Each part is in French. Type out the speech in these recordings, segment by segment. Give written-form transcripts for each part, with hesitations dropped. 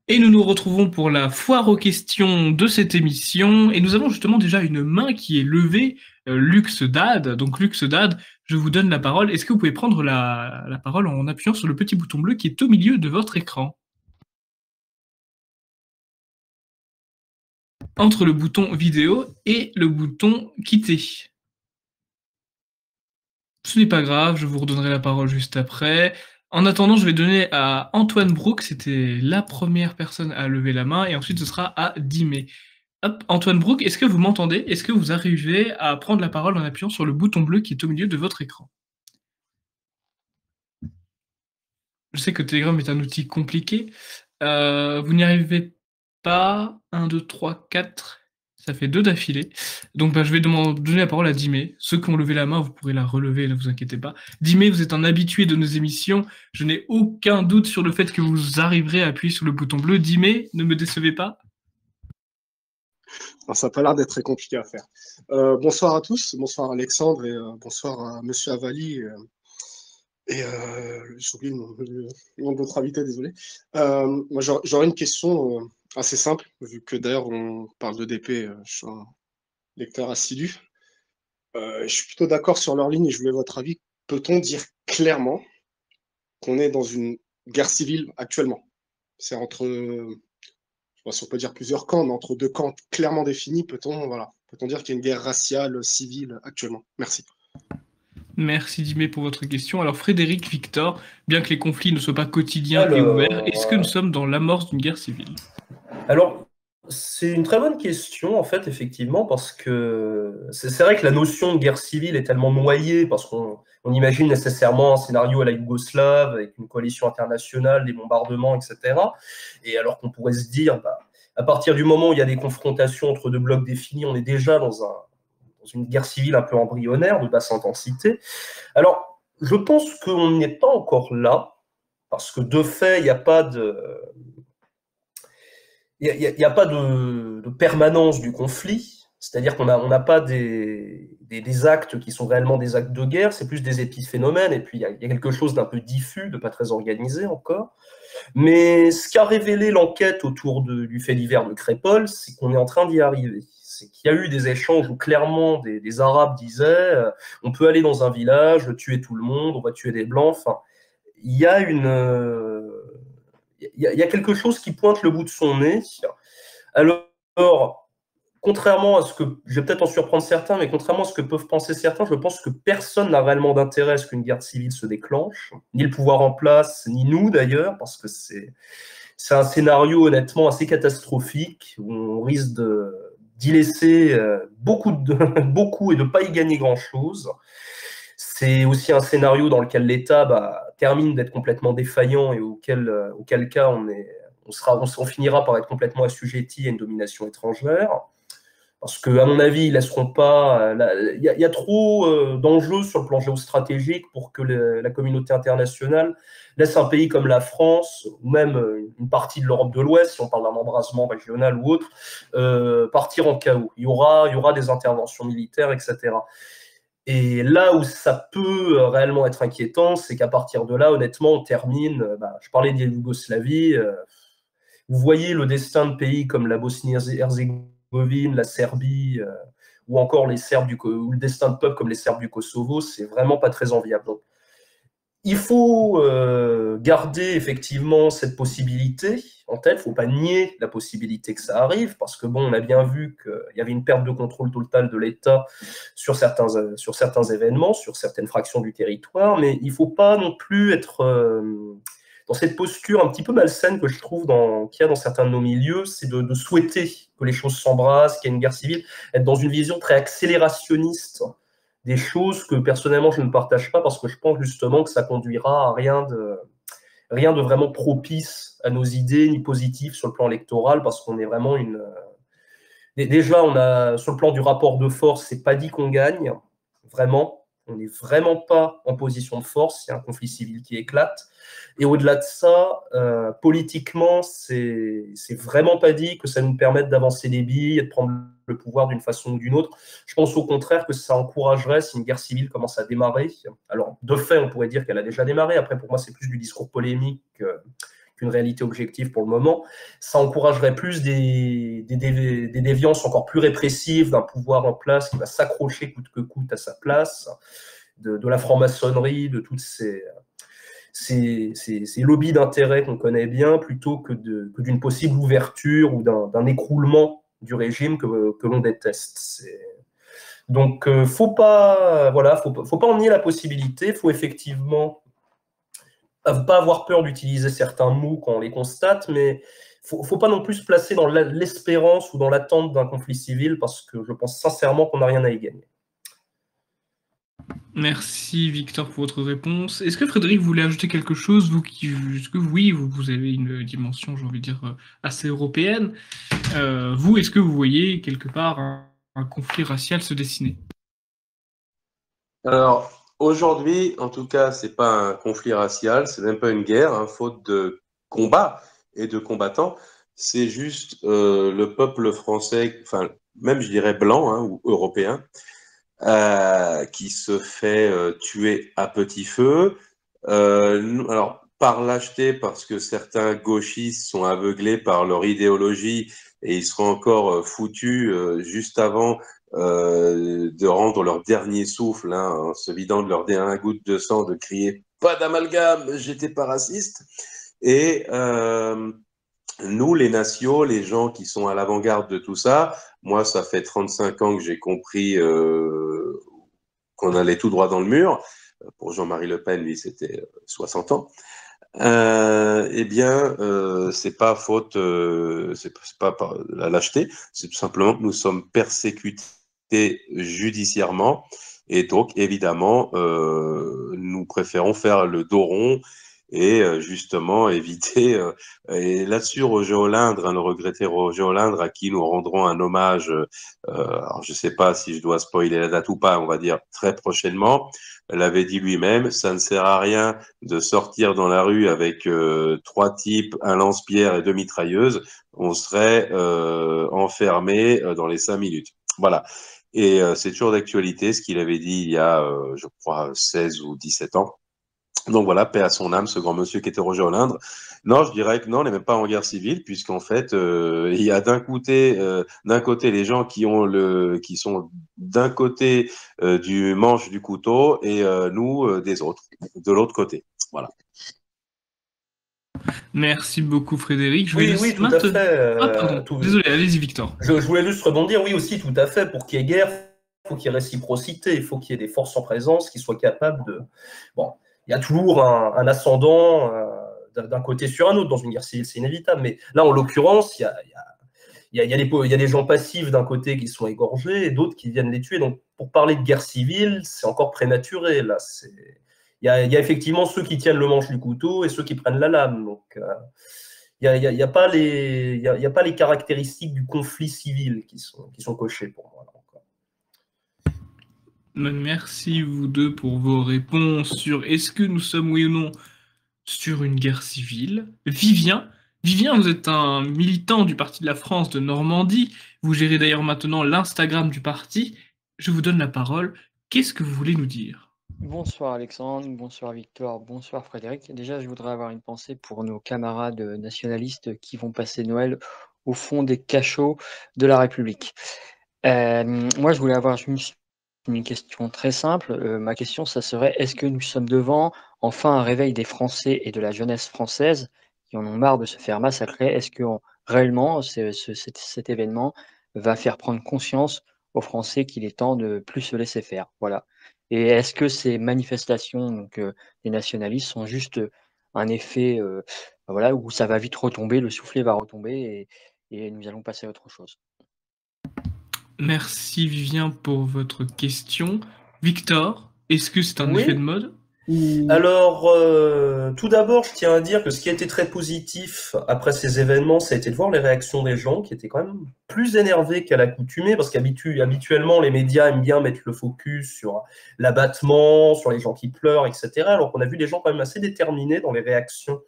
Et nous nous retrouvons pour la foire aux questions de cette émission. Et nous avons justement déjà une main qui est levée, Lux Dad. Donc Lux Dad, je vous donne la parole. Est-ce que vous pouvez prendre la parole en appuyant sur le petit bouton bleu qui est au milieu de votre écran? Entre le bouton vidéo et le bouton quitter. Ce n'est pas grave, je vous redonnerai la parole juste après. En attendant, je vais donner à Antoine Brook, c'était la première personne à lever la main, et ensuite ce sera à Dimé. Hop, Antoine Brook, est-ce que vous m'entendez? Est-ce que vous arrivez à prendre la parole en appuyant sur le bouton bleu qui est au milieu de votre écran? Je sais que Telegram est un outil compliqué. Vous n'y arrivez pas. Un, 2, 3, 4. Ça fait 2 d'affilée. Donc je vais donner la parole à Dimé. Ceux qui ont levé la main, vous pourrez la relever, ne vous inquiétez pas. Dimé, vous êtes un habitué de nos émissions. Je n'ai aucun doute sur le fait que vous arriverez à appuyer sur le bouton bleu. Dimé, ne me décevez pas. Alors, ça n'a pas l'air d'être très compliqué à faire. Bonsoir à tous, bonsoir Alexandre et bonsoir à Monsieur Avali j'ai oublié le nom de votre invité, désolé. Moi j'aurais une question assez simple, vu que d'ailleurs on parle de DP, je suis un lecteur assidu. Je suis plutôt d'accord sur leur ligne et je voulais votre avis. Peut-on dire clairement qu'on est dans une guerre civile actuellement? C'est entre, je sais pas si on peut dire plusieurs camps, mais entre deux camps clairement définis, peut-on dire qu'il y a une guerre raciale, civile actuellement? Merci. Merci Dimé pour votre question. Alors Frédéric Victor, bien que les conflits ne soient pas quotidiens et ouverts, est-ce que nous Alors, sommes dans l'amorce d'une guerre civile? alors, c'est une très bonne question, en fait, effectivement, parce que c'est vrai que la notion de guerre civile est tellement noyée, parce qu'on imagine nécessairement un scénario à la Yougoslave, avec une coalition internationale, des bombardements, etc. Et alors qu'on pourrait se dire, bah, à partir du moment où il y a des confrontations entre deux blocs définis, on est déjà dans une guerre civile un peu embryonnaire, de basse intensité. Alors, je pense qu'on n'est pas encore là, parce que de fait, il n'y a pas de permanence du conflit, c'est-à-dire qu'on n'a pas des actes qui sont réellement des actes de guerre, c'est plus des épiphénomènes, et puis il y a quelque chose d'un peu diffus, de pas très organisé encore. Mais ce qu'a révélé l'enquête autour du fait divers de Crépol, c'est qu'on est en train d'y arriver. C'est qu'il y a eu des échanges où clairement des Arabes disaient on peut aller dans un village, tuer tout le monde, on va tuer des Blancs. Enfin, il y a il y a quelque chose qui pointe le bout de son nez. Alors, contrairement à ce que, je vais peut-être en surprendre certains, mais contrairement à ce que peuvent penser certains, je pense que personne n'a réellement d'intérêt à ce qu'une guerre civile se déclenche, ni le pouvoir en place, ni nous d'ailleurs, parce que c'est un scénario honnêtement assez catastrophique, où on risque d'y laisser beaucoup et de ne pas y gagner grand-chose. C'est aussi un scénario dans lequel l'État termine d'être complètement défaillant et auquel cas on finira par être complètement assujetti à une domination étrangère. Parce qu'à mon avis, ils laisseront pas. Il y a trop d'enjeux sur le plan géostratégique pour que la communauté internationale laisse un pays comme la France, ou même une partie de l'Europe de l'Ouest, si on parle d'un embrasement régional ou autre, partir en chaos. Il y aura des interventions militaires, etc. Et là où ça peut réellement être inquiétant, c'est qu'à partir de là, honnêtement, on termine. Je parlais de Yougoslavie. Vous voyez le destin de pays comme la Bosnie-Herzégovine, la Serbie, ou encore ou le destin de peuples comme les Serbes du Kosovo, c'est vraiment pas très enviable. Donc, il faut garder effectivement cette possibilité en tête. Il ne faut pas nier la possibilité que ça arrive, parce que bon, on a bien vu qu'il y avait une perte de contrôle totale de l'État sur certains événements, sur certaines fractions du territoire, mais il ne faut pas non plus être dans cette posture un petit peu malsaine que je trouve qu'il y a dans certains de nos milieux, c'est de souhaiter que les choses s'embrassent, qu'il y ait une guerre civile, être dans une vision très accélérationniste des choses que personnellement je ne partage pas, parce que je pense justement que ça conduira à rien de vraiment propice à nos idées, ni positif sur le plan électoral, parce qu'on est vraiment déjà, sur le plan du rapport de force, c'est pas dit qu'on gagne, vraiment. On n'est vraiment pas en position de force, il y a un conflit civil qui éclate. Et au-delà de ça, politiquement, c'est vraiment pas dit que ça nous permette d'avancer des billes et de prendre le pouvoir d'une façon ou d'une autre. Je pense au contraire que ça encouragerait si une guerre civile commence à démarrer. Alors, de fait, on pourrait dire qu'elle a déjà démarré. Après, pour moi, c'est plus du discours polémique qu'une réalité objective pour le moment. Ça encouragerait plus des déviances encore plus répressives d'un pouvoir en place qui va s'accrocher coûte que coûte à sa place, de la franc-maçonnerie, de toutes ces lobbies d'intérêt qu'on connaît bien, plutôt que d'une possible ouverture ou d'un écroulement du régime que l'on déteste. Donc, faut pas en nier la possibilité, faut effectivement pas avoir peur d'utiliser certains mots quand on les constate, mais faut pas non plus se placer dans l'espérance ou dans l'attente d'un conflit civil, parce que je pense sincèrement qu'on n'a rien à y gagner. Merci Victor pour votre réponse. Est-ce que Frédéric voulait ajouter quelque chose, est-ce que oui, vous avez une dimension, j'ai envie de dire, assez européenne. Vous, est-ce que vous voyez quelque part un conflit racial se dessiner? Alors, aujourd'hui, en tout cas, c'est pas un conflit racial, c'est même pas une guerre, hein, faute de combat et de combattants. C'est juste le peuple français, enfin, même je dirais blanc, hein, ou européen, qui se fait tuer à petit feu. Alors, par lâcheté, parce que certains gauchistes sont aveuglés par leur idéologie et ils seront encore foutus juste avant de rendre leur dernier souffle, hein, en se vidant de leur dernière goutte de sang, de crier « Pas d'amalgame, j'étais pas raciste ». Et nous, les nationaux, les gens qui sont à l'avant-garde de tout ça, moi, ça fait 35 ans que j'ai compris qu'on allait tout droit dans le mur. Pour Jean-Marie Le Pen, lui, c'était 60 ans. Eh bien, c'est pas faute, c'est pas par la lâcheté, c'est tout simplement que nous sommes persécutés judiciairement, et donc évidemment, nous préférons faire le dos rond et justement éviter. Et là-dessus, Roger Olindre, le regretté Roger Olindre, à qui nous rendrons un hommage. Alors je sais pas si je dois spoiler la date ou pas, on va dire très prochainement. L'avait dit lui-même, ça ne sert à rien de sortir dans la rue avec 3 types, un lance-pierre et 2 mitrailleuses, on serait enfermé dans les 5 minutes. Voilà. Et c'est toujours d'actualité ce qu'il avait dit il y a, je crois, 16 ou 17 ans. Donc voilà, paix à son âme, ce grand monsieur qui était Roger Olindre. Non, je dirais que non, on n'est même pas en guerre civile, puisqu'en fait, il y a d'un côté les gens qui sont d'un côté du manche du couteau, et nous des autres, de l'autre côté. Voilà. Merci beaucoup Frédéric. Oui, tout à fait. Ah pardon, désolé, allez-y Victor. Je voulais juste rebondir, oui aussi, tout à fait. Pour qu'il y ait guerre, il faut qu'il y ait réciprocité, il faut qu'il y ait des forces en présence qui soient capables de... Bon, il y a toujours un ascendant d'un côté sur un autre dans une guerre civile, c'est inévitable. Mais là, en l'occurrence, il y a des gens passifs d'un côté qui sont égorgés et d'autres qui viennent les tuer. Donc, pour parler de guerre civile, c'est encore prématuré. Là, il y a effectivement ceux qui tiennent le manche du couteau et ceux qui prennent la lame. Donc, il n'y a pas les caractéristiques du conflit civil qui sont cochées pour moi. Merci vous deux pour vos réponses sur est-ce que nous sommes oui ou non sur une guerre civile. Vivien, vous êtes un militant du Parti de la France de Normandie. Vous gérez d'ailleurs maintenant l'Instagram du parti. Je vous donne la parole. Qu'est-ce que vous voulez nous dire? Bonsoir Alexandre, bonsoir Victor, bonsoir Frédéric. Déjà, je voudrais avoir une pensée pour nos camarades nationalistes qui vont passer Noël au fond des cachots de la République. Moi, je voulais avoir une question très simple. Ma question, ça serait, est-ce que nous sommes devant enfin un réveil des Français et de la jeunesse française qui en ont marre de se faire massacrer? Est-ce que réellement cet événement va faire prendre conscience aux Français qu'il est temps de plus se laisser faire? Voilà. Et est-ce que ces manifestations donc, des nationalistes sont juste un effet voilà, où ça va vite retomber, le soufflet va retomber et nous allons passer à autre chose? Merci Vivien pour votre question. Victor, est-ce que c'est un Oui. effet de mode Alors, tout d'abord, je tiens à dire que ce qui a été très positif après ces événements, ça a été de voir les réactions des gens qui étaient quand même plus énervés qu'à l'accoutumée, parce qu'habituellement, les médias aiment bien mettre le focus sur l'abattement, sur les gens qui pleurent, etc. Alors qu'on a vu des gens quand même assez déterminés dans les réactions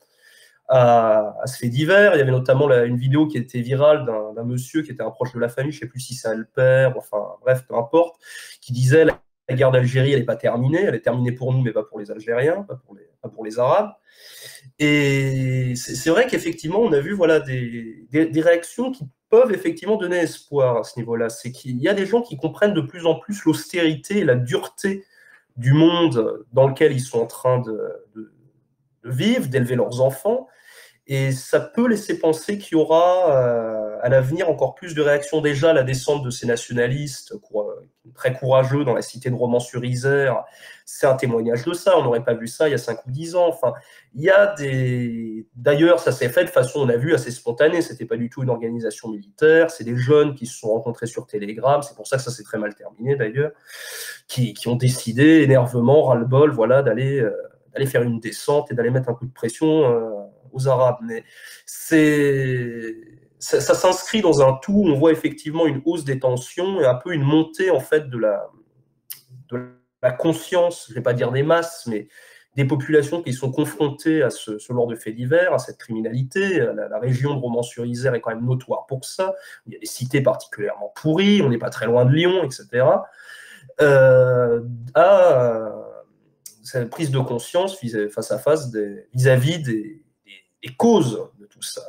à ce fait divers. Il y avait notamment une vidéo qui était virale d'un monsieur qui était un proche de la famille, je ne sais plus si c'est le père, enfin bref, peu importe, qui disait la guerre d'Algérie, elle n'est pas terminée, elle est terminée pour nous, mais pas pour les Algériens, pas pour pour les Arabes. Et c'est vrai qu'effectivement, on a vu voilà, des réactions qui peuvent effectivement donner espoir à ce niveau-là. C'est qu'il y a des gens qui comprennent de plus en plus l'austérité et la dureté du monde dans lequel ils sont en train de vivre, d'élever leurs enfants. Et ça peut laisser penser qu'il y aura à l'avenir encore plus de réactions. Déjà, la descente de ces nationalistes très courageux dans la cité de Romans-sur-Isère, c'est un témoignage de ça. On n'aurait pas vu ça il y a 5 ou 10 ans. Enfin, il y a des... D'ailleurs, ça s'est fait de façon, on a vu, assez spontanée. C'était pas du tout une organisation militaire. C'est des jeunes qui se sont rencontrés sur Telegram. C'est pour ça que ça s'est très mal terminé, d'ailleurs, qui ont décidé, énervement, ras-le-bol, voilà, d'aller faire une descente et d'aller mettre un coup de pression aux Arabes. Mais ça s'inscrit dans un tout où on voit effectivement une hausse des tensions et un peu une montée en fait de la conscience, je ne vais pas dire des masses, mais des populations qui sont confrontées à ce genre de faits divers, à cette criminalité. La région de Romans-sur-Isère est quand même notoire pour ça. Il y a des cités particulièrement pourries, on n'est pas très loin de Lyon, etc. Cette prise de conscience face à face vis-à-vis des causes de tout ça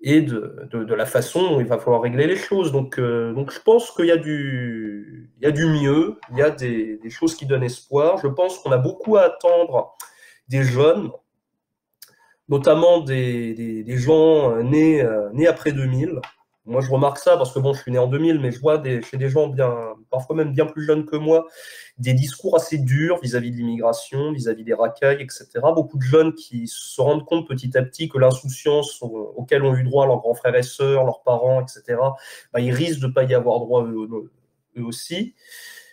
et de la façon dont il va falloir régler les choses. Donc je pense qu'il y a du mieux, il y a des choses qui donnent espoir. Je pense qu'on a beaucoup à attendre des jeunes, notamment des gens nés après 2000. Moi, je remarque ça parce que bon, je suis né en 2000, mais je vois chez des gens parfois même bien plus jeunes que moi, des discours assez durs vis-à-vis de l'immigration, vis-à-vis des racailles, etc. Beaucoup de jeunes qui se rendent compte petit à petit que l'insouciance auquel ont eu droit leurs grands frères et sœurs, leurs parents, etc., ils risquent de ne pas y avoir droit eux aussi.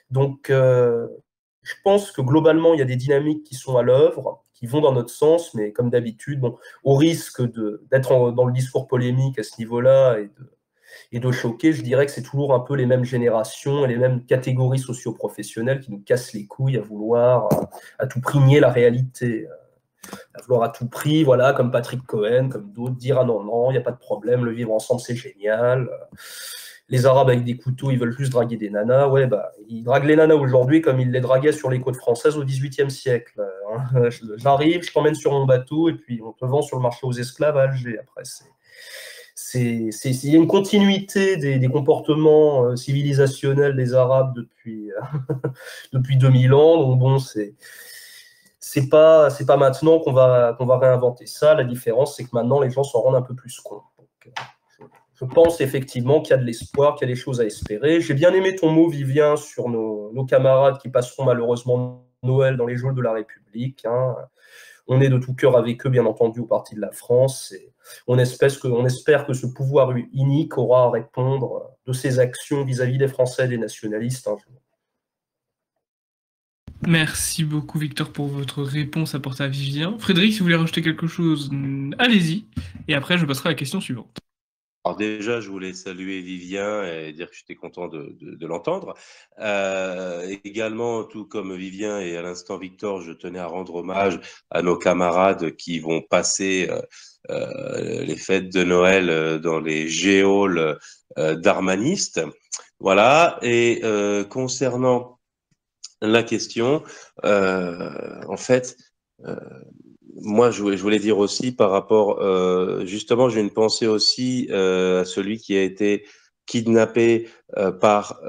Donc, je pense que globalement, il y a des dynamiques qui sont à l'œuvre, qui vont dans notre sens, mais comme d'habitude, bon, au risque d'être dans le discours polémique à ce niveau-là et de choquer, je dirais que c'est toujours un peu les mêmes générations et les mêmes catégories socio-professionnelles qui nous cassent les couilles à vouloir à tout prix nier la réalité, à vouloir à tout prix, voilà, comme Patrick Cohen, comme d'autres, dire « Ah non, non, il n'y a pas de problème, le vivre ensemble, c'est génial ». Les Arabes avec des couteaux, ils veulent juste draguer des nanas. Ouais, ils draguent les nanas aujourd'hui comme ils les draguaient sur les côtes françaises au XVIIIe siècle. J'arrive, je t'emmène sur mon bateau et puis on te vend sur le marché aux esclaves à Alger. Après, il y a une continuité des comportements civilisationnels des Arabes depuis 2000 ans. Donc bon, c'est pas maintenant qu'on va réinventer ça. La différence, c'est que maintenant, les gens s'en rendent un peu plus compte. Donc, je pense effectivement qu'il y a de l'espoir, qu'il y a des choses à espérer. J'ai bien aimé ton mot, Vivien, sur nos camarades qui passeront malheureusement Noël dans les geôles de la République. Hein. On est de tout cœur avec eux, bien entendu, au Parti de la France. Et on espère que ce pouvoir unique aura à répondre de ses actions vis-à-vis des Français et des nationalistes un jour. Merci beaucoup, Victor, pour votre réponse apportée à Vivien. Frédéric, si vous voulez rajouter quelque chose, allez-y. Et après, je passerai à la question suivante. Alors déjà, je voulais saluer Vivien et dire que j'étais content de l'entendre. Également, tout comme Vivien et à l'instant Victor, je tenais à rendre hommage à nos camarades qui vont passer les fêtes de Noël dans les geôles d'armanistes. Voilà. Et concernant la question, en fait, moi, je voulais dire aussi par rapport, justement, j'ai une pensée aussi à celui qui a été kidnappé par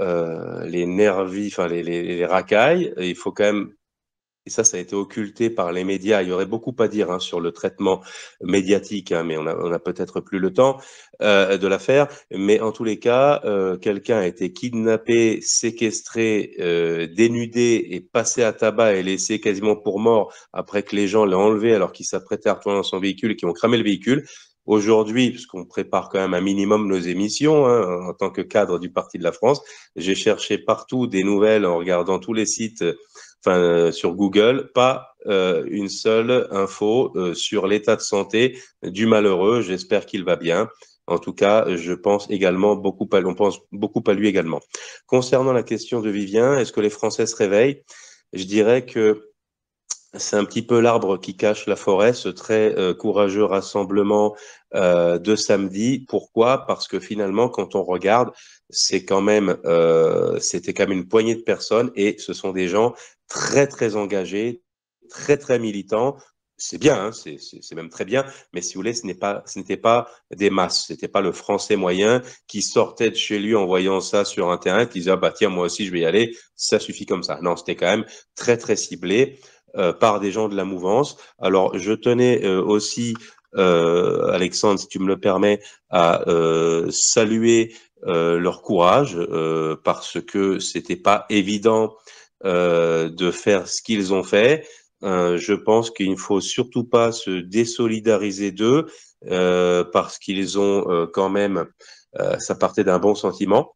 les nervis, enfin les racailles. Et il faut quand même, et ça a été occulté par les médias. Il y aurait beaucoup à dire sur le traitement médiatique, mais on a peut-être plus le temps de la faire. Mais en tous les cas, quelqu'un a été kidnappé, séquestré, dénudé et passé à tabac et laissé quasiment pour mort après que les gens l'aient enlevé alors qu'il s'apprêtait à retourner dans son véhicule et qui ont cramé le véhicule. Aujourd'hui, puisqu'on prépare quand même un minimum nos émissions en tant que cadre du Parti de la France, j'ai cherché partout des nouvelles en regardant tous les sites sur Google, pas une seule info sur l'état de santé du malheureux. J'espère qu'il va bien. En tout cas, je pense également on pense beaucoup à lui également. Concernant la question de Vivien, est-ce que les Français se réveillent? Je dirais que c'est un petit peu l'arbre qui cache la forêt, ce très courageux rassemblement de samedi. Pourquoi? Parce que finalement, quand on regarde, c'était quand même une poignée de personnes et ce sont des gens très, très engagés, très, très militants. C'est bien, hein, c'est même très bien, mais si vous voulez, ce n'était pas des masses, c'était pas le Français moyen qui sortait de chez lui en voyant ça sur Internet, qui disait ah bah tiens moi aussi je vais y aller, ça suffit comme ça. Non, c'était quand même très très ciblé par des gens de la mouvance. Alors je tenais aussi, Alexandre, si tu me le permets, à saluer leur courage parce que c'était pas évident de faire ce qu'ils ont fait. Je pense qu'il ne faut surtout pas se désolidariser d'eux parce qu'ils ont quand même, ça partait d'un bon sentiment.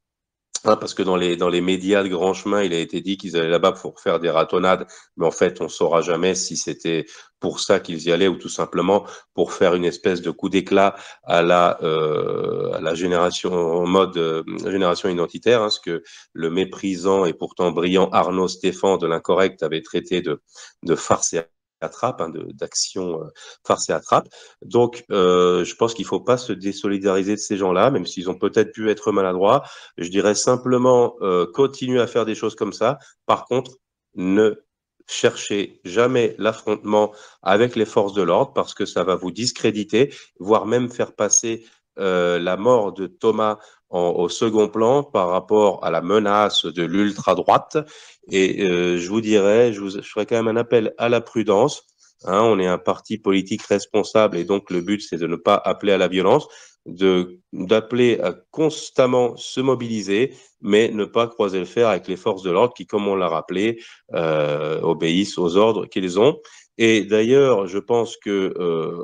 Hein, parce que dans les médias de grand chemin, il a été dit qu'ils allaient là-bas pour faire des ratonnades, mais en fait, on saura jamais si c'était pour ça qu'ils y allaient ou tout simplement pour faire une espèce de coup d'éclat à la génération en mode génération identitaire, hein, ce que le méprisant et pourtant brillant Arnaud Stéphan de l'Incorrect avait traité de farce et attrape, hein, d'action farce et attrape. Donc, je pense qu'il ne faut pas se désolidariser de ces gens-là, même s'ils ont peut-être pu être maladroits. Je dirais simplement, continuez à faire des choses comme ça. Par contre, ne cherchez jamais l'affrontement avec les forces de l'ordre parce que ça va vous discréditer, voire même faire passer la mort de Thomas au second plan par rapport à la menace de l'ultra-droite. Et je vous dirais, je ferai quand même un appel à la prudence. Hein, on est un parti politique responsable et donc le but, c'est de ne pas appeler à la violence, d'appeler à constamment se mobiliser, mais ne pas croiser le fer avec les forces de l'ordre qui, comme on l'a rappelé, obéissent aux ordres qu'ils ont. Et d'ailleurs, je pense que,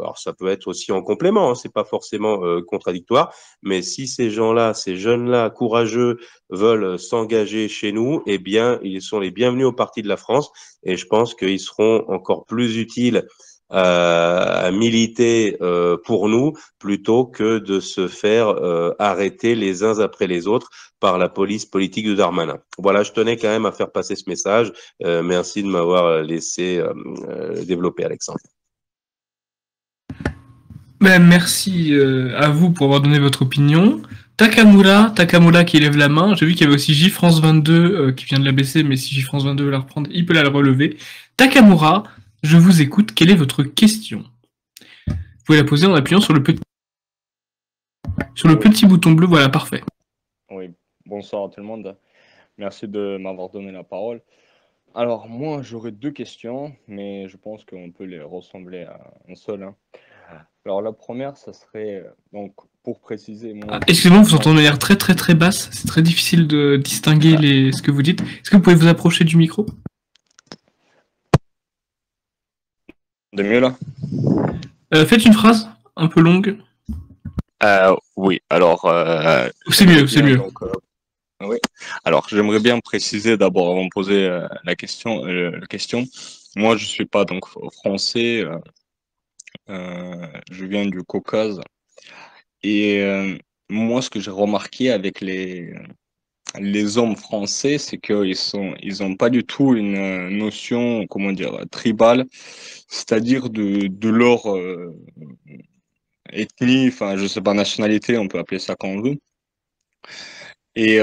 alors ça peut être aussi en complément, hein, c'est pas forcément contradictoire, mais si ces gens-là, ces jeunes-là courageux veulent s'engager chez nous, eh bien, ils sont les bienvenus au Parti de la France, et je pense qu'ils seront encore plus utiles à militer pour nous plutôt que de se faire arrêter les uns après les autres par la police politique de Darmanin. Voilà, je tenais quand même à faire passer ce message. Merci de m'avoir laissé développer, Alexandre. Ben, merci à vous pour avoir donné votre opinion. Takamura qui lève la main. J'ai vu qu'il y avait aussi J-France 22 qui vient de la baisser, mais si J-France 22 veut la reprendre, il peut la relever. Takamura, je vous écoute. Quelle est votre question? Vous pouvez la poser en appuyant sur le petit bouton bleu. Voilà, parfait. Oui, bonsoir à tout le monde. Merci de m'avoir donné la parole. Alors, moi, j'aurais deux questions, mais je pense qu'on peut les ressembler à un seul. Hein. Alors, la première, ça serait, donc, pour préciser... Moi, excusez-moi, vous entendez l'air très très très basse. C'est très difficile de distinguer ce que vous dites. Est-ce que vous pouvez vous approcher du micro? De mieux, là? Faites une phrase un peu longue. Oui, alors... c'est mieux, c'est mieux. Donc, oui. Alors, j'aimerais bien préciser d'abord, avant de poser la question. Moi, je suis pas donc français. Je viens du Caucase. Et moi, ce que j'ai remarqué avec les hommes français, c'est ils ont pas du tout une notion, comment dire, tribale, c'est-à-dire de leur ethnie, enfin, je sais pas, nationalité, on peut appeler ça comme on veut. Et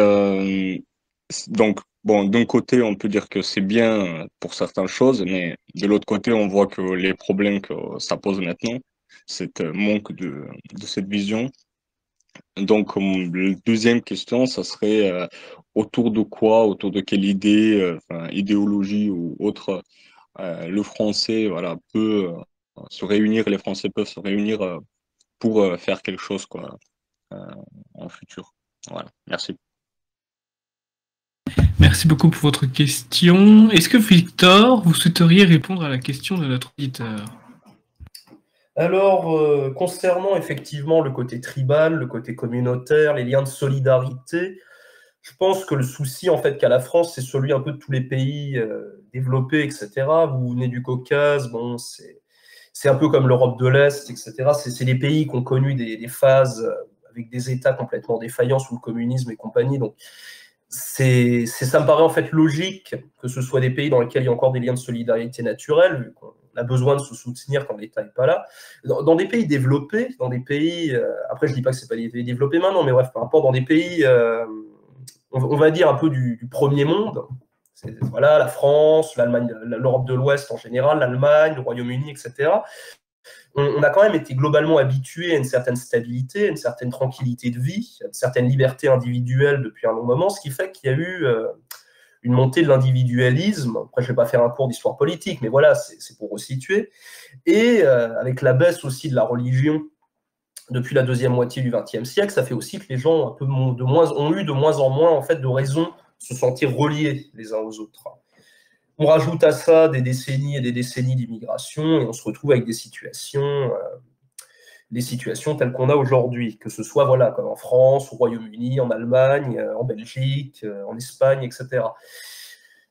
donc, bon, d'un côté, on peut dire que c'est bien pour certaines choses, mais de l'autre côté, on voit que les problèmes que ça pose maintenant, c'est manque de cette vision. Donc, la deuxième question, ça serait autour de quoi, autour de quelle idée, idéologie ou autre, le français, voilà, peut se réunir, les Français peuvent se réunir pour faire quelque chose, quoi, en futur. Voilà, merci. Merci beaucoup pour votre question. Est-ce que Victor, vous souhaiteriez répondre à la question de notre auditeur? Alors, concernant effectivement le côté tribal, le côté communautaire, les liens de solidarité, je pense que le souci en fait qu'a la France, c'est celui un peu de tous les pays développés, etc. Vous venez du Caucase, bon, c'est un peu comme l'Europe de l'Est, etc. C'est des pays qui ont connu des phases avec des États complètement défaillants sous le communisme et compagnie. Donc, ça me paraît en fait logique que ce soit des pays dans lesquels il y a encore des liens de solidarité naturels, vu qu'on a besoin de se soutenir quand l'État n'est pas là. Dans des pays développés, dans des pays... après, je ne dis pas que ce n'est pas des pays développés maintenant, mais bref, par rapport dans des pays, on va dire un peu du premier monde, Voilà, la France, l'Allemagne, l'Europe de l'Ouest en général, l'Allemagne, le Royaume-Uni, etc. On a quand même été globalement habitué à une certaine stabilité, à une certaine tranquillité de vie, à une certaine liberté individuelle depuis un long moment, ce qui fait qu'il y a eu une montée de l'individualisme. Après, je ne vais pas faire un cours d'histoire politique, mais voilà, c'est pour resituer. Et avec la baisse aussi de la religion depuis la deuxième moitié du XXe siècle, ça fait aussi que les gens ont eu de moins en moins en fait, de raisons de se sentir reliés les uns aux autres. On rajoute à ça des décennies et des décennies d'immigration et on se retrouve avec des situations telles qu'on a aujourd'hui, que ce soit voilà, comme en France, au Royaume-Uni, en Allemagne, en Belgique, en Espagne, etc.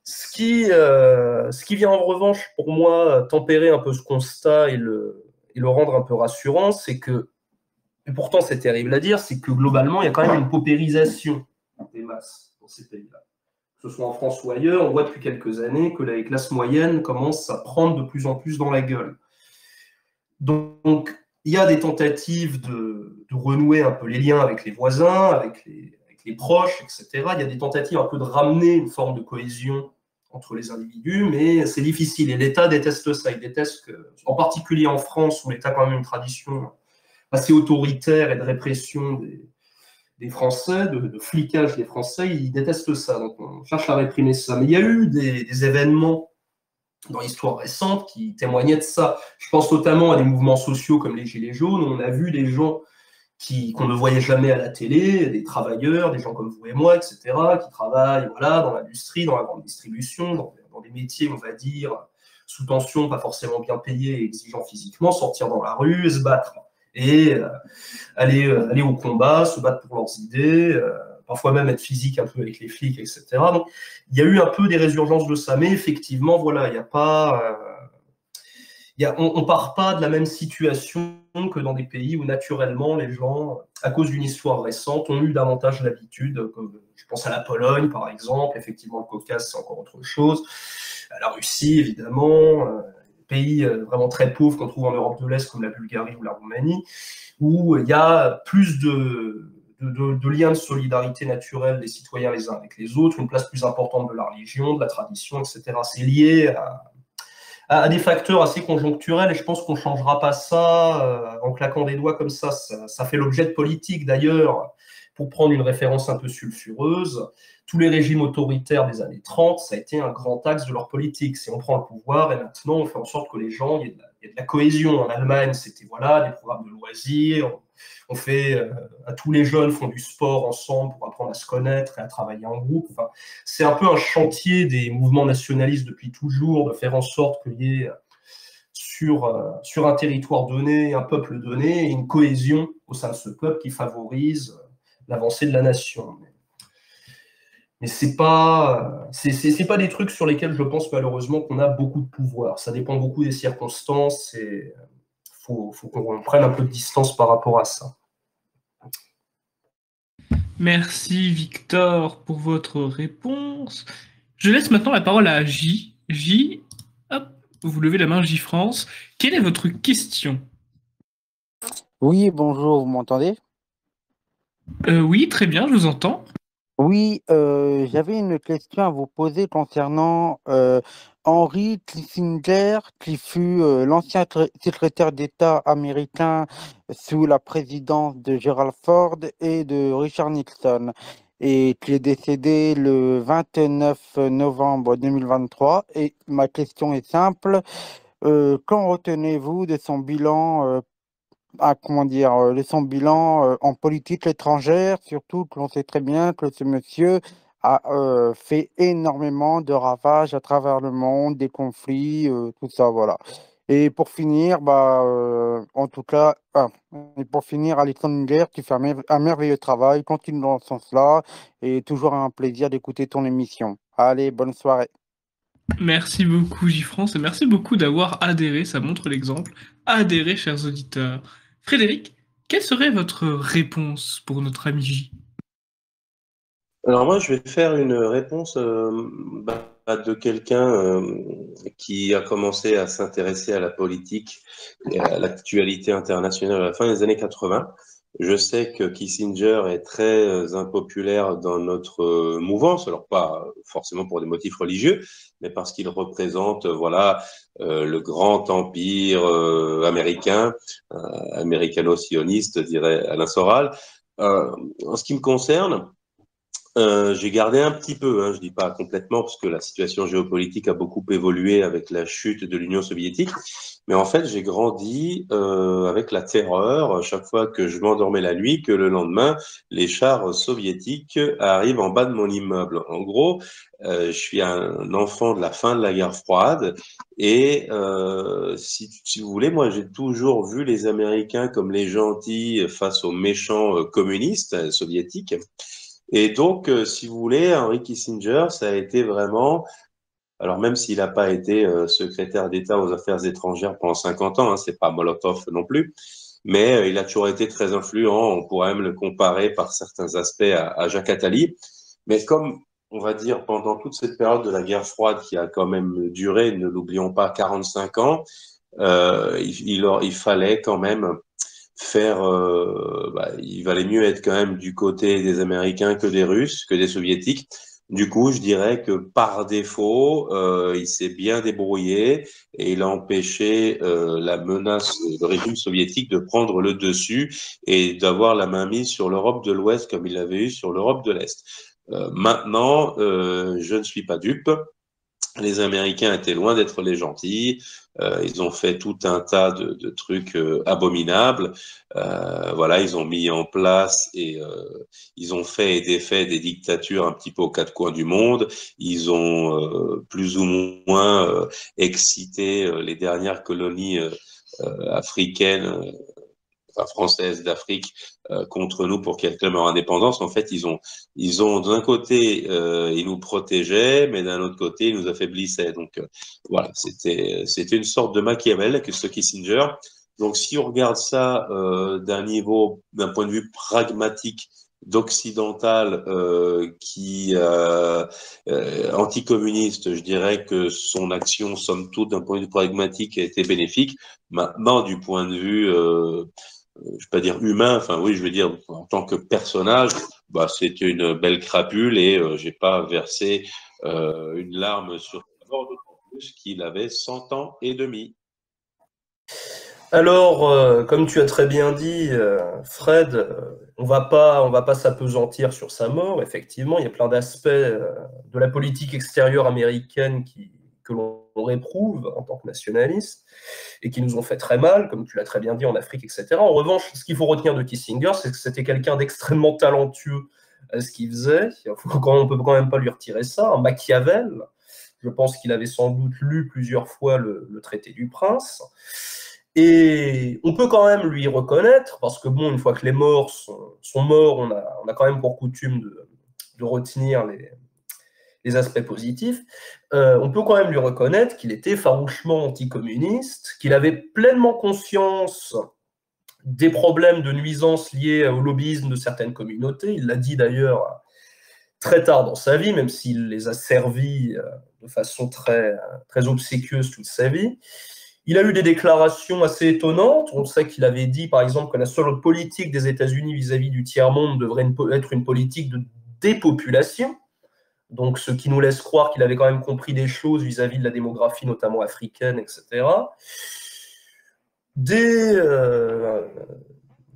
Ce qui vient en revanche pour moi tempérer un peu ce constat et le rendre un peu rassurant, c'est que, et pourtant c'est terrible à dire, c'est que globalement il y a quand même une paupérisation des masses dans ces pays-là. Que ce soit en France ou ailleurs, on voit depuis quelques années que la classe moyenne commence à prendre de plus en plus dans la gueule. Donc, il y a des tentatives de renouer un peu les liens avec les voisins, avec les proches, etc. Il y a des tentatives un peu de ramener une forme de cohésion entre les individus, mais c'est difficile. Et l'État déteste ça. Il déteste que, en particulier en France, où l'État a quand même une tradition assez autoritaire et de répression des Français, de flicage des Français, ils détestent ça. Donc on cherche à réprimer ça. Mais il y a eu des événements dans l'histoire récente qui témoignaient de ça. Je pense notamment à des mouvements sociaux comme les Gilets jaunes, où on a vu des gens qu'on ne voyait jamais à la télé, des travailleurs, des gens comme vous et moi, etc., qui travaillent voilà, dans l'industrie, dans la grande distribution, dans des métiers, on va dire, sous tension, pas forcément bien payés et exigeants physiquement, sortir dans la rue et se battre. Et aller au combat, se battre pour leurs idées, parfois même être physique un peu avec les flics, etc. Donc, il y a eu un peu des résurgences de ça, mais effectivement, voilà, il n'y a pas... on ne part pas de la même situation que dans des pays où naturellement les gens, à cause d'une histoire récente, ont eu davantage l'habitude, comme je pense à la Pologne par exemple, effectivement le Caucase c'est encore autre chose, à la Russie évidemment, pays vraiment très pauvres qu'on trouve en Europe de l'Est comme la Bulgarie ou la Roumanie, où il y a plus de liens de solidarité naturelle des citoyens les uns avec les autres, une place plus importante de la religion, de la tradition, etc. C'est lié à des facteurs assez conjoncturels et je pense qu'on ne changera pas ça en claquant des doigts comme ça. Ça fait l'objet de politique d'ailleurs, pour prendre une référence un peu sulfureuse. Tous les régimes autoritaires des années 30, ça a été un grand axe de leur politique. C'est on prend le pouvoir et maintenant on fait en sorte que les gens, il y a de la cohésion. En Allemagne, c'était voilà, des programmes de loisirs. On fait, à tous les jeunes font du sport ensemble pour apprendre à se connaître et à travailler en groupe. Enfin, c'est un peu un chantier des mouvements nationalistes depuis toujours, de faire en sorte qu'il y ait sur un territoire donné, un peuple donné, et une cohésion au sein de ce peuple qui favorise l'avancée de la nation. Mais c'est pas des trucs sur lesquels je pense malheureusement qu'on a beaucoup de pouvoir. Ça dépend beaucoup des circonstances et faut qu'on prenne un peu de distance par rapport à ça. Merci Victor pour votre réponse. Je laisse maintenant la parole à J. J, hop, vous levez la main J France. Quelle est votre question? Oui, bonjour, vous m'entendez? Oui, très bien, je vous entends. Oui, j'avais une question à vous poser concernant Henry Kissinger, qui fut l'ancien secrétaire d'État américain sous la présidence de Gerald Ford et de Richard Nixon, et qui est décédé le 29 novembre 2023. Et ma question est simple, qu'en retenez-vous de son bilan de son bilan en politique étrangère, surtout que l'on sait très bien que ce monsieur a fait énormément de ravages à travers le monde, des conflits, tout ça, voilà. Et pour finir, en tout cas, et pour finir, Alexandre, tu fais un merveilleux travail, continue dans ce sens-là, et toujours un plaisir d'écouter ton émission. Allez, bonne soirée. Merci beaucoup J-France et merci beaucoup d'avoir adhéré, ça montre l'exemple. Adhéré, chers auditeurs. Frédéric, quelle serait votre réponse pour notre ami J? Alors moi, je vais faire une réponse de quelqu'un qui a commencé à s'intéresser à la politique et à l'actualité internationale à la fin des années 80. Je sais que Kissinger est très impopulaire dans notre mouvance, alors pas forcément pour des motifs religieux, mais parce qu'il représente voilà le grand empire américain, américano-sioniste, dirait Alain Soral. En ce qui me concerne, j'ai gardé un petit peu, hein, je dis pas complètement, parce que la situation géopolitique a beaucoup évolué avec la chute de l'Union soviétique. Mais en fait, j'ai grandi avec la terreur, chaque fois que je m'endormais la nuit, que le lendemain, les chars soviétiques arrivent en bas de mon immeuble. En gros, je suis un enfant de la fin de la guerre froide. Et si vous voulez, moi, j'ai toujours vu les Américains comme les gentils face aux méchants communistes soviétiques. Et donc, si vous voulez, Henry Kissinger, ça a été vraiment, alors même s'il n'a pas été secrétaire d'État aux Affaires étrangères pendant 50 ans, hein, c'est pas Molotov non plus, mais il a toujours été très influent. On pourrait même le comparer par certains aspects à Jacques Attali. Mais comme, on va dire, pendant toute cette période de la guerre froide qui a quand même duré, ne l'oublions pas, 45 ans, il fallait quand même faire, il valait mieux être quand même du côté des Américains que des Russes, que des Soviétiques. Du coup, je dirais que par défaut, il s'est bien débrouillé et il a empêché la menace, le régime soviétique de prendre le dessus et d'avoir la main mise sur l'Europe de l'Ouest comme il l'avait eu sur l'Europe de l'Est. Maintenant, je ne suis pas dupe. Les Américains étaient loin d'être les gentils. Ils ont fait tout un tas de trucs abominables. Voilà, ils ont mis en place et ils ont fait et défait des dictatures un petit peu aux quatre coins du monde. Ils ont plus ou moins excité les dernières colonies africaines, françaises d'Afrique contre nous pour qu'elles clament leur indépendance. En fait, ils ont d'un côté, ils nous protégeaient, mais d'un autre côté, ils nous affaiblissaient. Donc voilà, c'était une sorte de Machiavel, que ce Kissinger. Donc si on regarde ça d'un point de vue pragmatique, d'occidental anticommuniste, je dirais que son action, somme toute, d'un point de vue pragmatique, a été bénéfique. Maintenant, du point de vue je vais pas dire humain, enfin oui, je veux dire en tant que personnage, bah c'est une belle crapule et j'ai pas versé une larme sur sa mort, d'autant plus qu'il avait 100 ans et demi. Alors, comme tu as très bien dit, Fred, on va pas s'appesantir sur sa mort. Effectivement, il y a plein d'aspects de la politique extérieure américaine que l'on réprouve en tant que nationaliste et qui nous ont fait très mal, comme tu l'as très bien dit, en Afrique, etc. En revanche, ce qu'il faut retenir de Kissinger, c'est que c'était quelqu'un d'extrêmement talentueux à ce qu'il faisait. On peut quand même pas lui retirer ça. Un Machiavel. Je pense qu'il avait sans doute lu plusieurs fois le Traité du Prince. Et on peut quand même lui reconnaître, parce que bon, une fois que les morts sont morts, on a quand même pour coutume de retenir les aspects positifs, on peut quand même lui reconnaître qu'il était farouchement anticommuniste, qu'il avait pleinement conscience des problèmes de nuisance liés au lobbyisme de certaines communautés. Il l'a dit d'ailleurs très tard dans sa vie, même s'il les a servis de façon très, très obséquieuse toute sa vie. Il a eu des déclarations assez étonnantes. On sait qu'il avait dit, par exemple, que la seule politique des États-Unis vis-à-vis du tiers-monde devrait être une politique de dépopulation. Donc, ce qui nous laisse croire qu'il avait quand même compris des choses vis-à-vis de la démographie, notamment africaine, etc.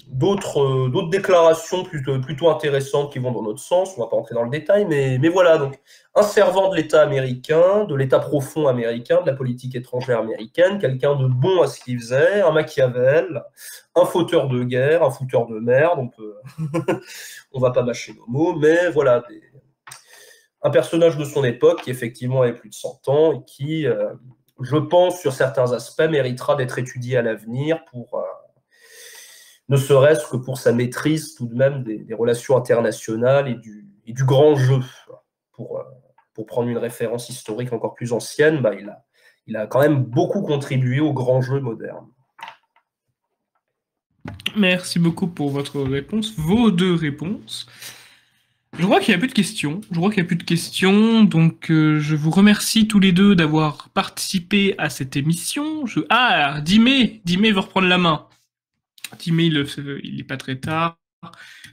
D'autres déclarations plutôt intéressantes qui vont dans notre sens, on ne va pas entrer dans le détail, mais voilà, donc un servant de l'État américain, de l'État profond américain, de la politique étrangère américaine, quelqu'un de bon à ce qu'il faisait, un Machiavel, un fauteur de guerre, un fouteur de merde, on va pas mâcher nos mots, mais voilà, un personnage de son époque qui effectivement avait plus de 100 ans et qui, je pense, sur certains aspects, méritera d'être étudié à l'avenir pour... ne serait-ce que pour sa maîtrise tout de même des relations internationales et du grand jeu. Pour prendre une référence historique encore plus ancienne, il a quand même beaucoup contribué au grand jeu moderne. Merci beaucoup pour votre réponse, vos deux réponses. Je crois qu'il n'y a plus de questions. Donc je vous remercie tous les deux d'avoir participé à cette émission. Dime veut reprendre la main. Dimé, il n'est pas très tard.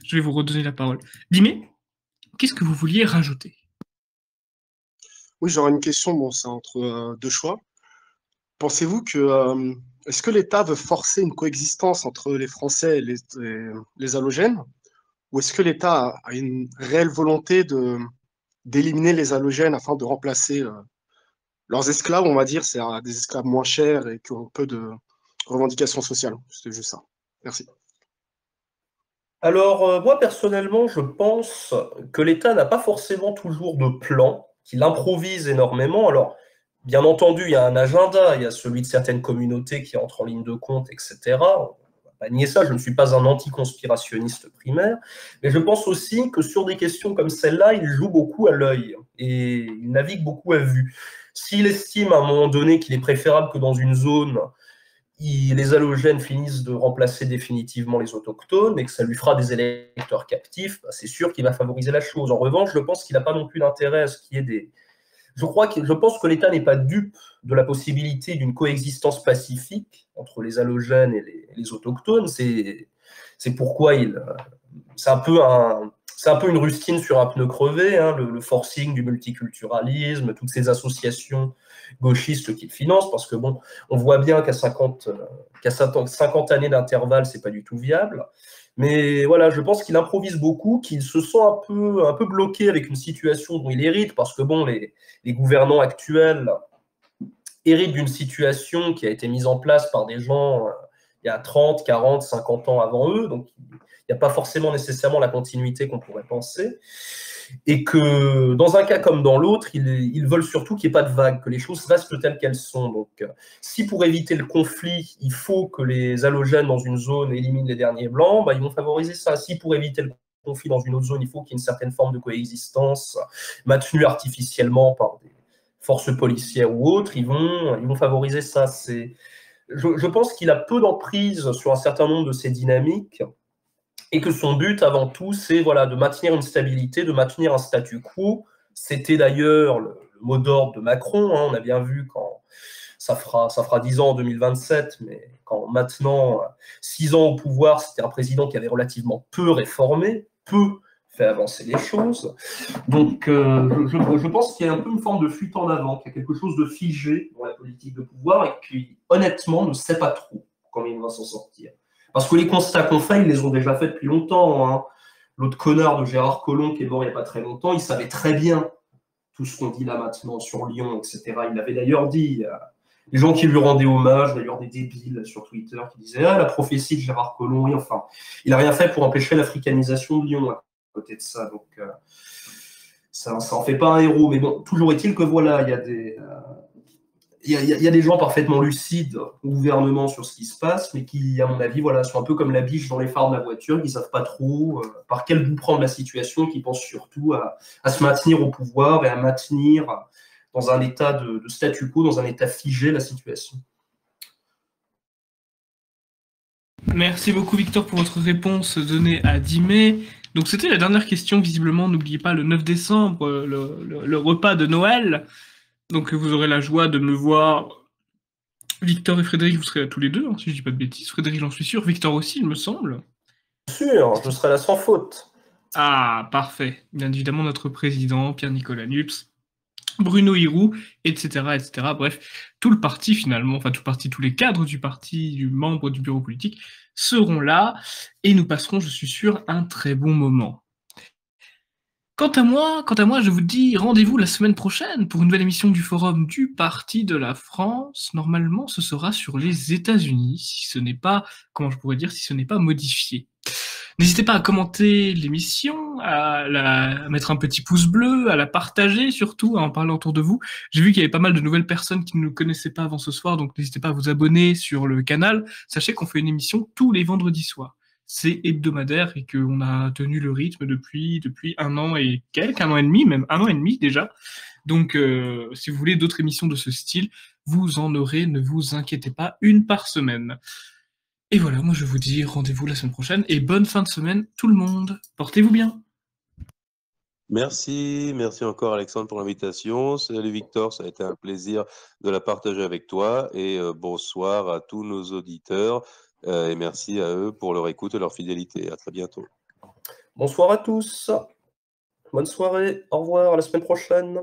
Je vais vous redonner la parole. Dimé, qu'est-ce que vous vouliez rajouter? Oui, j'aurais une question, bon, c'est entre deux choix. Pensez-vous que est-ce que l'État veut forcer une coexistence entre les Français et les halogènes, ou est-ce que l'État a une réelle volonté d'éliminer les halogènes afin de remplacer leurs esclaves, on va dire, c'est des esclaves moins chers et qui ont peu de revendications sociales. C'était juste ça. Merci. Alors, moi, personnellement, je pense que l'État n'a pas forcément toujours de plan, qu'il improvise énormément. Alors, bien entendu, il y a un agenda, il y a celui de certaines communautés qui entrent en ligne de compte, etc. On ne va pas nier ça, je ne suis pas un anticonspirationniste primaire, mais je pense aussi que sur des questions comme celle-là, il joue beaucoup à l'œil et il navigue beaucoup à vue. S'il estime à un moment donné qu'il est préférable que dans une zone, les halogènes finissent de remplacer définitivement les autochtones et que ça lui fera des électeurs captifs, bah, c'est sûr qu'il va favoriser la chose. En revanche, je pense qu'il n'a pas non plus d'intérêt à ce qu'il y ait des... Je pense que l'État n'est pas dupe de la possibilité d'une coexistence pacifique entre les halogènes et les autochtones. C'est pourquoi c'est un peu une rustine sur un pneu crevé, hein, le forcing du multiculturalisme, toutes ces associations gauchistes qu'il finance, parce que bon, on voit bien qu'à 50 années d'intervalle, c'est pas du tout viable. Mais voilà, je pense qu'il improvise beaucoup, qu'il se sent un peu bloqué avec une situation dont il hérite, parce que bon, les gouvernants actuels héritent d'une situation qui a été mise en place par des gens il y a 30, 40, 50 ans avant eux, donc il n'y a pas forcément nécessairement la continuité qu'on pourrait penser. Et que dans un cas comme dans l'autre, ils veulent surtout qu'il n'y ait pas de vagues, que les choses restent telles qu'elles sont. Donc, si pour éviter le conflit, il faut que les halogènes dans une zone éliminent les derniers blancs, bah, ils vont favoriser ça. Si pour éviter le conflit dans une autre zone, il faut qu'il y ait une certaine forme de coexistence maintenue artificiellement par des forces policières ou autres, ils vont favoriser ça. Je pense qu'il a peu d'emprise sur un certain nombre de ces dynamiques, et que son but avant tout, c'est voilà, de maintenir une stabilité, de maintenir un statu quo. C'était d'ailleurs le mot d'ordre de Macron, hein, on a bien vu quand ça fera 10 ans en 2027, mais quand maintenant, 6 ans au pouvoir, c'était un président qui avait relativement peu réformé, peu fait avancer les choses. Donc je pense qu'il y a un peu une forme de fuite en avant, qu'il y a quelque chose de figé dans la politique de pouvoir et qui, honnêtement, ne sait pas trop comment il va s'en sortir. Parce que les constats qu'on fait, ils les ont déjà faits depuis longtemps. Hein. L'autre connard de Gérard Collomb, qui est mort il n'y a pas très longtemps, il savait très bien tout ce qu'on dit là maintenant sur Lyon, etc. Il l'avait d'ailleurs dit. Les gens qui lui rendaient hommage, d'ailleurs des débiles sur Twitter, qui disaient « Ah, la prophétie de Gérard Collomb », et enfin, il n'a rien fait pour empêcher l'africanisation de Lyon à côté de ça. Donc, ça n'en fait pas un héros. Mais bon, toujours est-il que voilà, il y a des... Il y a des gens parfaitement lucides au gouvernement sur ce qui se passe, mais qui, à mon avis, voilà, sont un peu comme la biche dans les phares de la voiture, qui ne savent pas trop par quel bout prendre la situation, qui pensent surtout à se maintenir au pouvoir et à maintenir dans un état de statu quo, dans un état figé la situation. Merci beaucoup Victor pour votre réponse donnée à Dimé. Donc c'était la dernière question, visiblement, n'oubliez pas le 9 décembre, le repas de Noël. Donc vous aurez la joie de me voir. Victor et Frédéric, vous serez là tous les deux, hein, si je dis pas de bêtises. Frédéric, j'en suis sûr. Victor aussi, il me semble. Bien sûr, je serai là sans faute. Ah, parfait. Bien évidemment, notre président, Pierre-Nicolas Nups, Bruno Hirou, etc., etc. Bref, tout le parti finalement, enfin tout le parti, tous les cadres du parti, du membre du bureau politique seront là et nous passerons, je suis sûr, un très bon moment. Quant à moi, je vous dis rendez-vous la semaine prochaine pour une nouvelle émission du Forum du Parti de la France. Normalement, ce sera sur les États-Unis, si ce n'est pas, comment je pourrais dire, si ce n'est pas modifié. N'hésitez pas à commenter l'émission, à mettre un petit pouce bleu, à la partager surtout, à en parler autour de vous. J'ai vu qu'il y avait pas mal de nouvelles personnes qui ne nous connaissaient pas avant ce soir, donc n'hésitez pas à vous abonner sur le canal. Sachez qu'on fait une émission tous les vendredis soirs. C'est hebdomadaire et qu'on a tenu le rythme depuis 1 an et quelques, 1 an et demi, même 1 an et demi déjà. Donc, si vous voulez d'autres émissions de ce style, vous en aurez, ne vous inquiétez pas, 1 par semaine. Et voilà, moi je vous dis rendez-vous la semaine prochaine et bonne fin de semaine tout le monde. Portez-vous bien. Merci encore Alexandre pour l'invitation. Salut Victor, ça a été un plaisir de la partager avec toi et bonsoir à tous nos auditeurs Et merci à eux pour leur écoute et leur fidélité. À très bientôt. Bonsoir à tous. Bonne soirée. Au revoir. À la semaine prochaine.